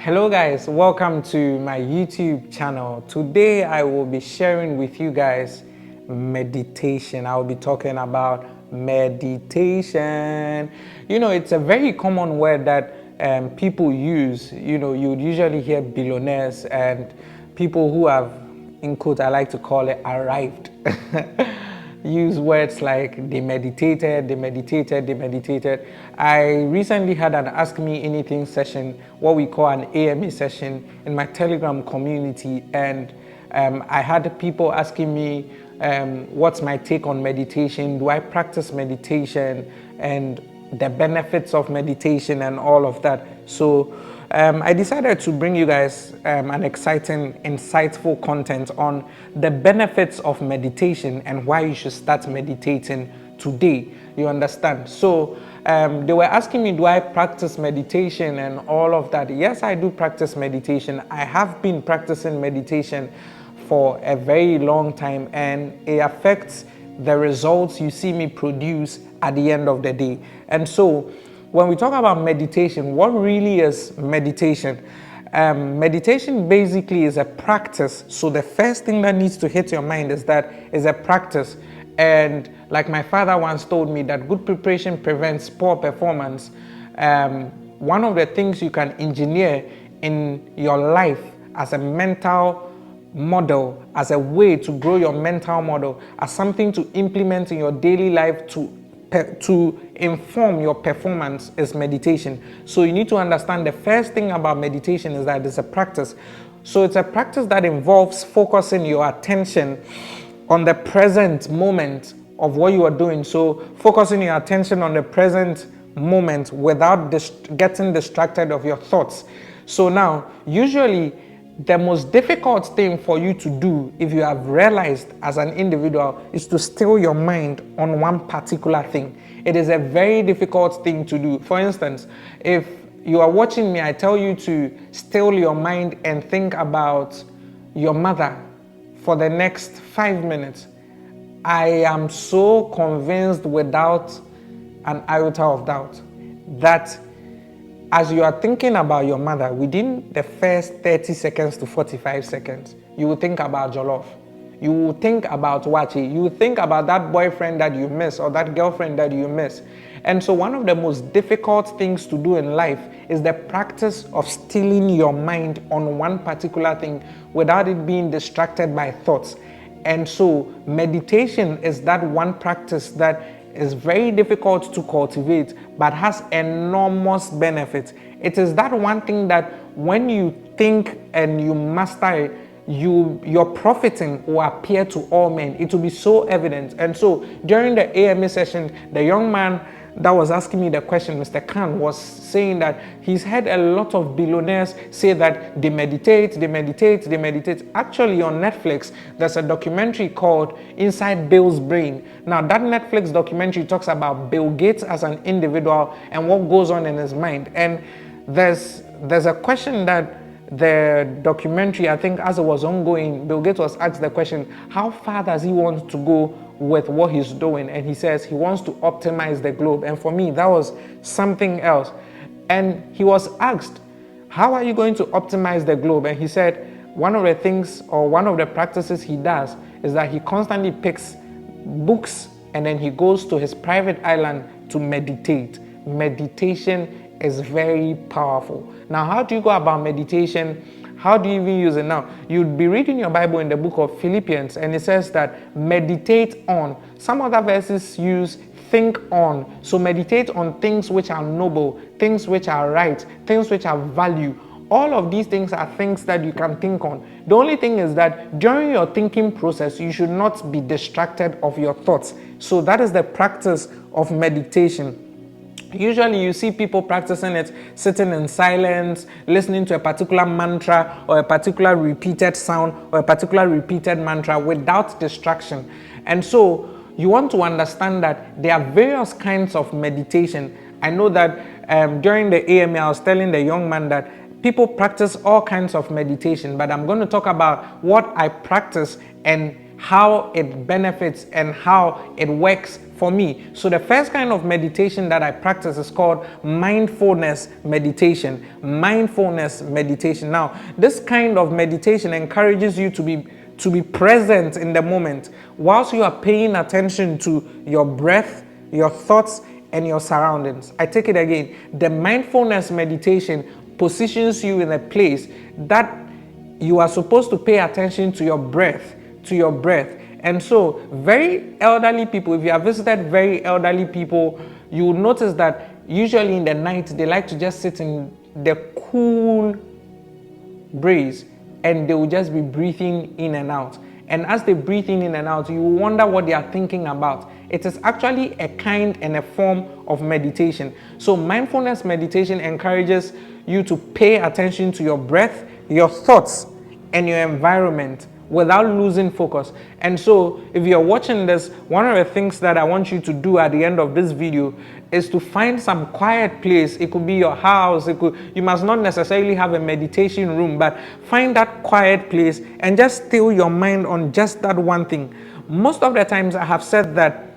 Hello guys, welcome to my YouTube channel. Today I will be sharing with you guys meditation. I will be talking about meditation. It's a very common word that people use. You'd usually hear billionaires and people who have, in quote, I like to call it, arrived. Use words like they meditated, they meditated, they meditated. I recently had an Ask Me Anything session, what we call an AMA session in my Telegram community, and I had people asking me what's my take on meditation, do I practice meditation, and the benefits of meditation and all of that. So I decided to bring you guys an exciting, insightful content on the benefits of meditation and why you should start meditating today. You understand? So they were asking me, do I practice meditation and all of that? Yes, I do practice meditation. I have been practicing meditation for a very long time, and it affects the results you see me produce at the end of the day. And so when we talk about meditation, what really is meditation? Meditation basically is a practice. So the first thing that needs to hit your mind is that it's a practice. And like my father once told me, that good preparation prevents poor performance. One of the things you can engineer in your life as a mental model, as a way to grow your mental model, as something to implement in your daily life to inform your performance, is meditation. So you need to understand the first thing about meditation is that it's a practice. So it's a practice that involves focusing your attention on the present moment of what you are doing. So focusing your attention on the present moment without getting distracted of your thoughts. So now, usually the most difficult thing for you to do, if you have realized as an individual, is to still your mind on one particular thing. It is a very difficult thing to do. For instance, if you are watching me, I tell you to still your mind and think about your mother for the next 5 minutes. I am so convinced without an iota of doubt that as you are thinking about your mother, within the first 30 seconds to 45 seconds, you will think about jollof. You will think about wachi. You will think about that boyfriend that you miss or that girlfriend that you miss. And so one of the most difficult things to do in life is the practice of stilling your mind on one particular thing without it being distracted by thoughts. And so meditation is that one practice that is very difficult to cultivate but has enormous benefits. It is that one thing that when you think and you master it, your profiting will appear to all men. It will be so evident. And so during the AMA session, the young man that was asking me the question, Mr. Khan, was saying that he's heard a lot of billionaires say that they meditate, they meditate, they meditate. Actually, on Netflix, there's a documentary called Inside Bill's Brain. Now, that Netflix documentary talks about Bill Gates as an individual and what goes on in his mind. And there's a question that the documentary, I think as it was ongoing, Bill Gates was asked the question, how far does he want to go with what he's doing? And he says he wants to optimize the globe. And for me, that was something else. And he was asked, how are you going to optimize the globe? And he said one of the things or one of the practices he does is that he constantly picks books and then he goes to his private island to meditate. Meditation is very powerful. Now, how do you go about meditation? How do you even use it now? You'd be reading your Bible in the book of Philippians, and it says that meditate on. Some other verses use think on. So meditate on things which are noble, things which are right, things which are value. All of these things are things that you can think on. The only thing is that during your thinking process, you should not be distracted of your thoughts. So that is the practice of meditation. Usually you see people practicing it sitting in silence, listening to a particular mantra or a particular repeated sound or a particular repeated mantra without distraction. And so you want to understand that there are various kinds of meditation. I know that during the AMA, I was telling the young man that people practice all kinds of meditation, but I'm going to talk about what I practice and how it benefits and how it works for me. So the first kind of meditation that I practice is called mindfulness meditation. Mindfulness meditation. Now, this kind of meditation encourages you to be present in the moment whilst you are paying attention to your breath, your thoughts, and your surroundings. I take it again. The mindfulness meditation positions you in a place that you are supposed to pay attention to your breath, And so very elderly people, if you have visited very elderly people, you will notice that usually in the night, they like to just sit in the cool breeze and they will just be breathing in and out. And as they breathe in and out, you wonder what they are thinking about. It is actually a kind and a form of meditation. So mindfulness meditation encourages you to pay attention to your breath, your thoughts, and your environment without losing focus. And so if you're watching this, one of the things that I want you to do at the end of this video is to find some quiet place. It could be your house. You must not necessarily have a meditation room, but find that quiet place and just still your mind on just that one thing. Most of the times I have said that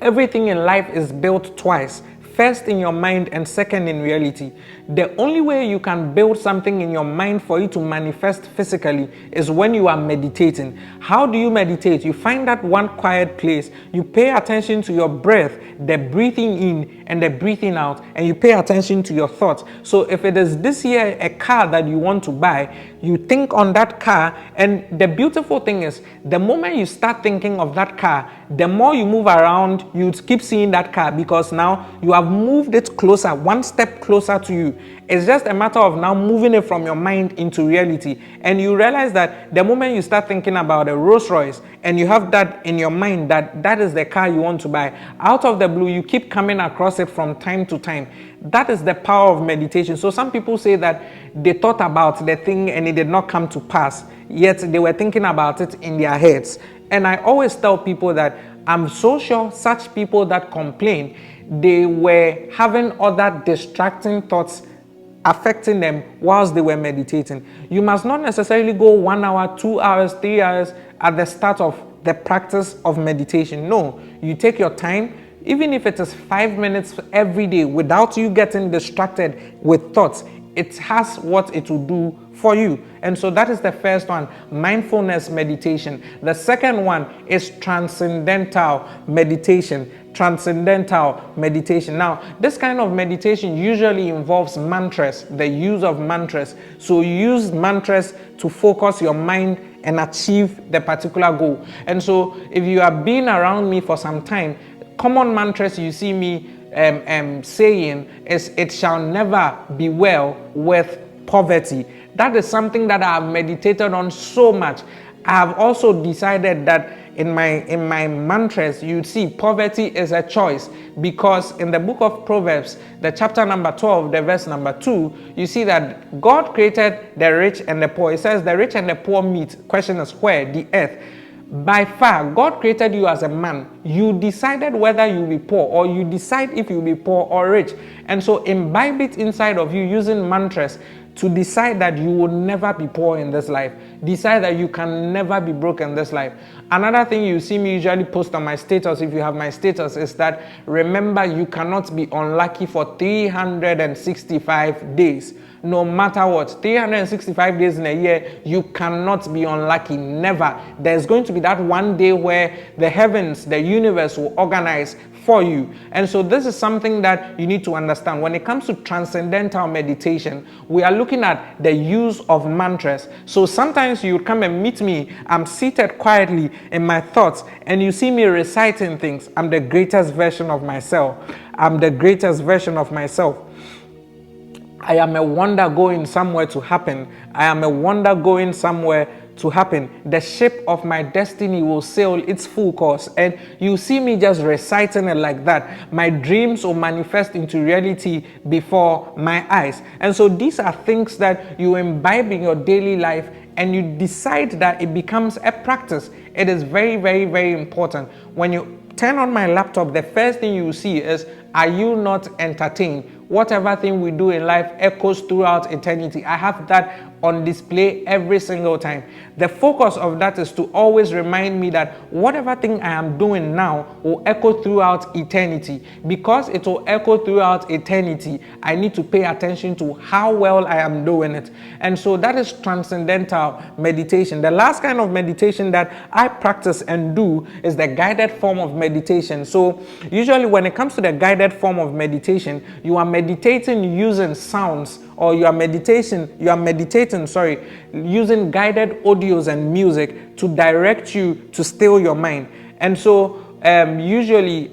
everything in life is built twice. First in your mind and second in reality. The only way you can build something in your mind for it to manifest physically is when you are meditating. How do you meditate? You find that one quiet place. You pay attention to your breath, the breathing in and the breathing out, and you pay attention to your thoughts. So if it is this year a car that you want to buy, you think on that car, and the beautiful thing is the moment you start thinking of that car, the more you move around, you keep seeing that car because now you have moved it closer, one step closer to you. It's just a matter of now moving it from your mind into reality. And you realize that the moment you start thinking about a Rolls Royce and you have that in your mind that is the car you want to buy, out of the blue, you keep coming across it from time to time. That is the power of meditation. So some people say that they thought about the thing and it did not come to pass, yet they were thinking about it in their heads. And I always tell people that I'm so sure such people that complain, they were having other distracting thoughts affecting them whilst they were meditating. You must not necessarily go 1 hour, 2 hours, 3 hours at the start of the practice of meditation. No, you take your time, even if it is 5 minutes every day without you getting distracted with thoughts. It has what it will do for you. And so that is the first one, mindfulness meditation. The second one is transcendental meditation. Transcendental meditation. Now, this kind of meditation usually involves mantras, the use of mantras. So you use mantras to focus your mind and achieve the particular goal. And so if you have been around me for some time, common mantras you see me saying is, it shall never be well with poverty. That is something that I have meditated on so much. I have also decided that in my mantras, you see poverty is a choice, because in the book of Proverbs, the chapter number 12, the verse number 2, you see that God created the rich and the poor. It says the rich and the poor meet. Question is where? The earth. By far, God created you as a man. You decided whether you'll be poor, or you decide if you'll be poor or rich. And so imbibe it inside of you using mantras to decide that you will never be poor in this life. Decide that you can never be broke in this life. Another thing you see me usually post on my status, if you have my status, is that remember, you cannot be unlucky for 365 days. No matter what, 365 days in a year, you cannot be unlucky. Never. There's going to be that one day where the heavens, the universe will organize for you. And so this is something that you need to understand. When it comes to transcendental meditation, we are looking at the use of mantras. So sometimes you come and meet me, I'm seated quietly in my thoughts, and you see me reciting things. I'm the greatest version of myself. I'm the greatest version of myself. I am a wonder going somewhere to happen. I am a wonder going somewhere to happen. The ship of my destiny will sail its full course. And you see me just reciting it like that. My dreams will manifest into reality before my eyes. And so these are things that you imbibe in your daily life, and you decide that it becomes a practice. It is very, very, very important. When you turn on my laptop, the first thing you see is are you not entertained? Whatever thing we do in life echoes throughout eternity. I have that on display every single time. The focus of that is to always remind me that whatever thing I am doing now will echo throughout eternity. Because it will echo throughout eternity, I need to pay attention to how well I am doing it. And so that is transcendental meditation. The last kind of meditation that I practice and do is the guided form of meditation. So usually when it comes to the guided form of meditation, you are meditating using sounds, or you are meditating using guided audios and music to direct you to still your mind. And so usually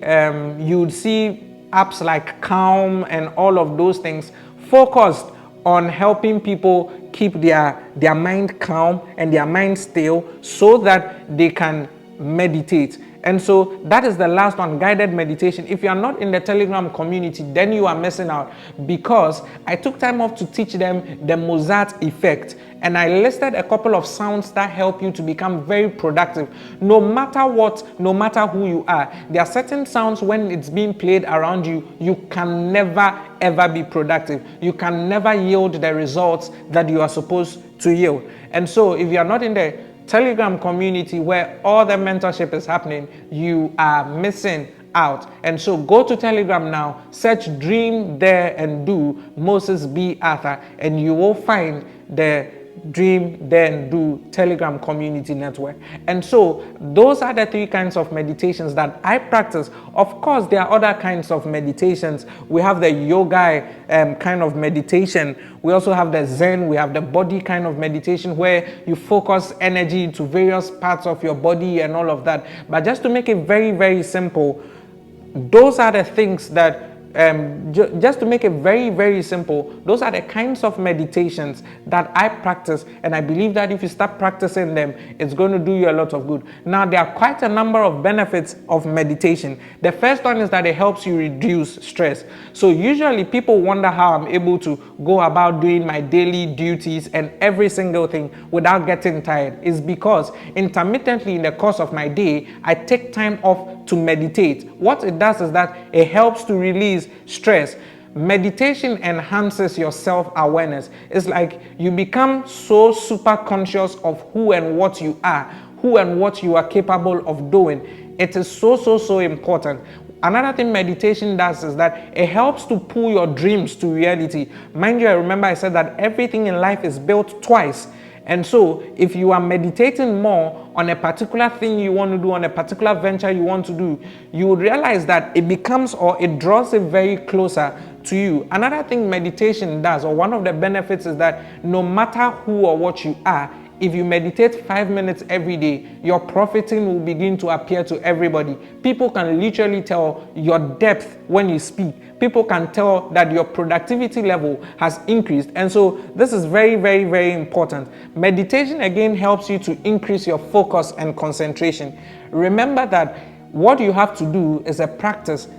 you would see apps like Calm and all of those things focused on helping people keep their mind calm and their mind still so that they can meditate. And so that is the last one, guided meditation. If you are not in the Telegram community, then you are missing out, because I took time off to teach them the Mozart effect. And I listed a couple of sounds that help you to become very productive. No matter what, no matter who you are, there are certain sounds when it's being played around you, you can never ever be productive. You can never yield the results that you are supposed to yield. And so if you are not in the Telegram community where all the mentorship is happening, you are missing out. And so go to Telegram now, search Dream Dare and Do Moses B. Arthur, and you will find the Dream Dare and Do Telegram community network. And so those are the three kinds of meditations that I practice. Of course, there are other kinds of meditations. We have the yoga kind of meditation. We also have the Zen. We have the body kind of meditation where you focus energy into various parts of your body and all of that. But just to make it very, very simple, those are the things that just to make it very, very simple, those are the kinds of meditations that I practice, and I believe that if you start practicing them, it's going to do you a lot of good. Now, there are quite a number of benefits of meditation. The first one is that it helps you reduce stress. So usually people wonder how I'm able to go about doing my daily duties and every single thing without getting tired. It's because intermittently in the course of my day, I take time off to meditate. What it does is that it helps to release stress. Meditation enhances your self-awareness. It's like you become so super conscious of who and what you are, who and what you are capable of doing. It is so important. Another thing meditation does is that it helps to pull your dreams to reality. Mind you, I remember I said that everything in life is built twice. And so if you are meditating more on a particular thing you want to do, on a particular venture you want to do, you would realize that it becomes, or it draws it very closer to you. Another thing meditation does, or one of the benefits, is that no matter who or what you are, if you meditate 5 minutes every day, your profiting will begin to appear to everybody. People can literally tell your depth when you speak. People can tell that your productivity level has increased. And so this is very important. Meditation again helps you to increase your focus and concentration. Remember that what you have to do is a practice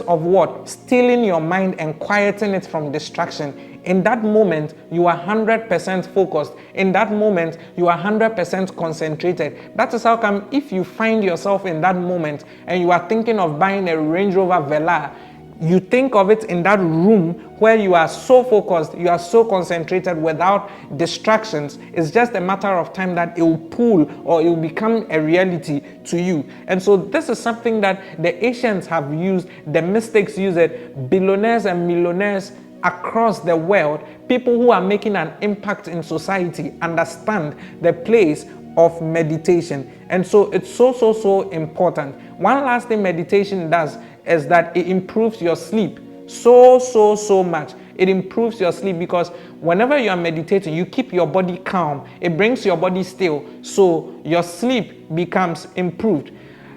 of what? Stilling your mind and quieting it from distraction. In that moment, you are 100% focused. In that moment, you are 100% concentrated. That is how come if you find yourself in that moment and you are thinking of buying a Range Rover Velar, you think of it in that room where you are so focused, you are so concentrated without distractions. It's just a matter of time that it will pull, or it will become a reality to you. And so this is something that the ancients have used, the mystics use it, billionaires and millionaires across the world, people who are making an impact in society, understand the place of meditation. And so it's so important. One last thing meditation does is that it improves your sleep so much. It improves your sleep because whenever you are meditating, you keep your body calm. It brings your body still, so your sleep becomes improved.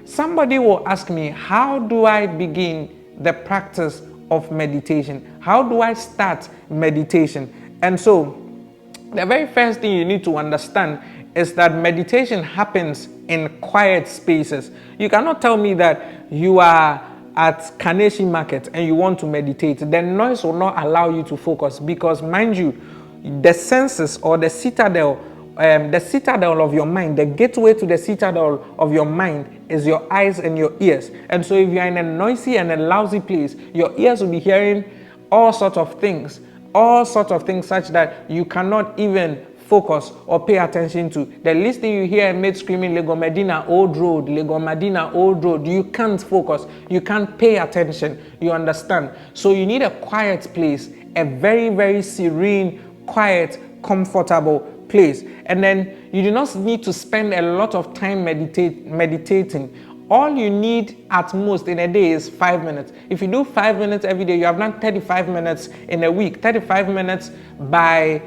Somebody will ask me, how do I begin the practice of meditation? How do I start meditation? And so the very first thing you need to understand is that meditation happens in quiet spaces. You cannot tell me that you are at Kaneshi Market and you want to meditate. The noise will not allow you to focus because, mind you, the senses or the citadel the citadel of your mind, the gateway to the citadel of your mind is your eyes and your ears. And so if you're in a noisy and a lousy place, your ears will be hearing all sorts of things such that you cannot even focus or pay attention to. The least thing you hear a mate screaming, Lego Medina, Old Road, Lego Medina, Old Road. You can't focus. You can't pay attention. You understand? So you need a quiet place, a very, very serene, quiet, comfortable place. And then you do not need to spend a lot of time meditating. All you need at most in a day is 5 minutes. If you do 5 minutes every day, you have done 35 minutes in a week. 35 minutes by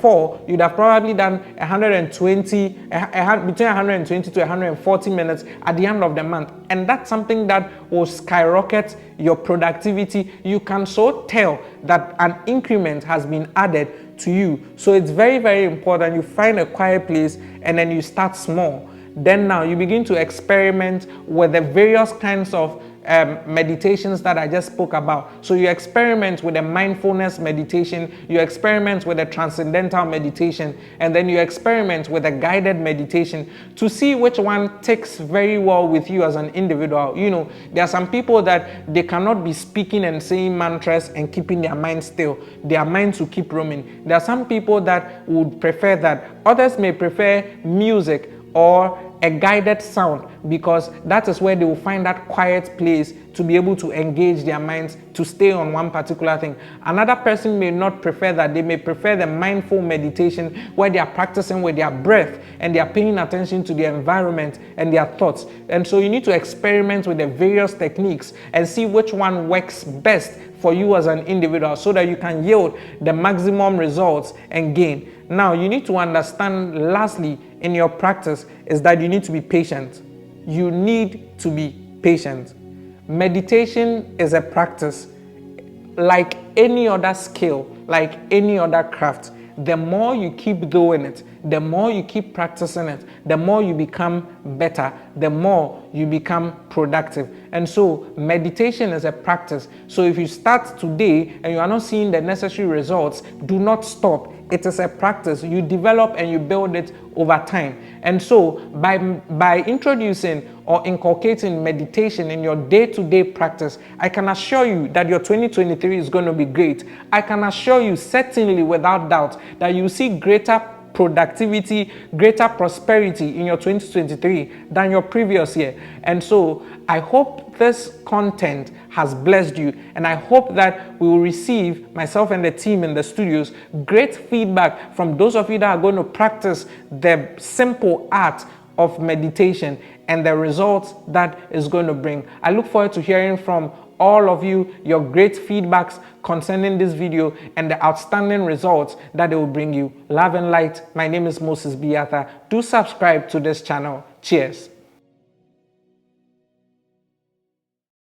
4, you'd have probably done 120, between 120 to 140 minutes at the end of the month. And that's something that will skyrocket your productivity. You can so tell that an increment has been added to you. So it's very, very important you find a quiet place and then you start small. Then now you begin to experiment with the various kinds of meditations that I just spoke about. So you experiment with a mindfulness meditation, you experiment with a transcendental meditation, and then you experiment with a guided meditation to see which one takes very well with you as an individual. You know, there are some people that they cannot be speaking and saying mantras and keeping their mind still. Their minds will keep roaming. There are some people that would prefer that. Others may prefer music or a guided sound, because that is where they will find that quiet place to be able to engage their minds to stay on one particular thing. Another person may not prefer that. They may prefer the mindful meditation where they are practicing with their breath and they are paying attention to their environment and their thoughts. And so you need to experiment with the various techniques and see which one works best for you as an individual so that you can yield the maximum results and gain. Now, you need to understand, lastly, in your practice, is that you need to be patient. You need to be patient. Meditation is a practice like any other skill, like any other craft. The more you keep doing it, the more you keep practicing it, the more you become better, the more you become productive. And so meditation is a practice. So if you start today and you are not seeing the necessary results, do not stop. It is a practice. You develop and you build it over time. And so by introducing or inculcating meditation in your day-to-day practice, I can assure you that your 2023 is going to be great. I can assure you, certainly without doubt, that you see greater productivity, greater prosperity in your 2023 than your previous year. And so I hope this content has blessed you, and I hope that we will receive, myself and the team in the studios, great feedback from those of you that are going to practice the simple art of meditation and the results that is going to bring. I look forward to hearing from all of you, your great feedbacks concerning this video and the outstanding results that it will bring you. Love and light. My name is Moses Biatha. Do subscribe to this channel. Cheers.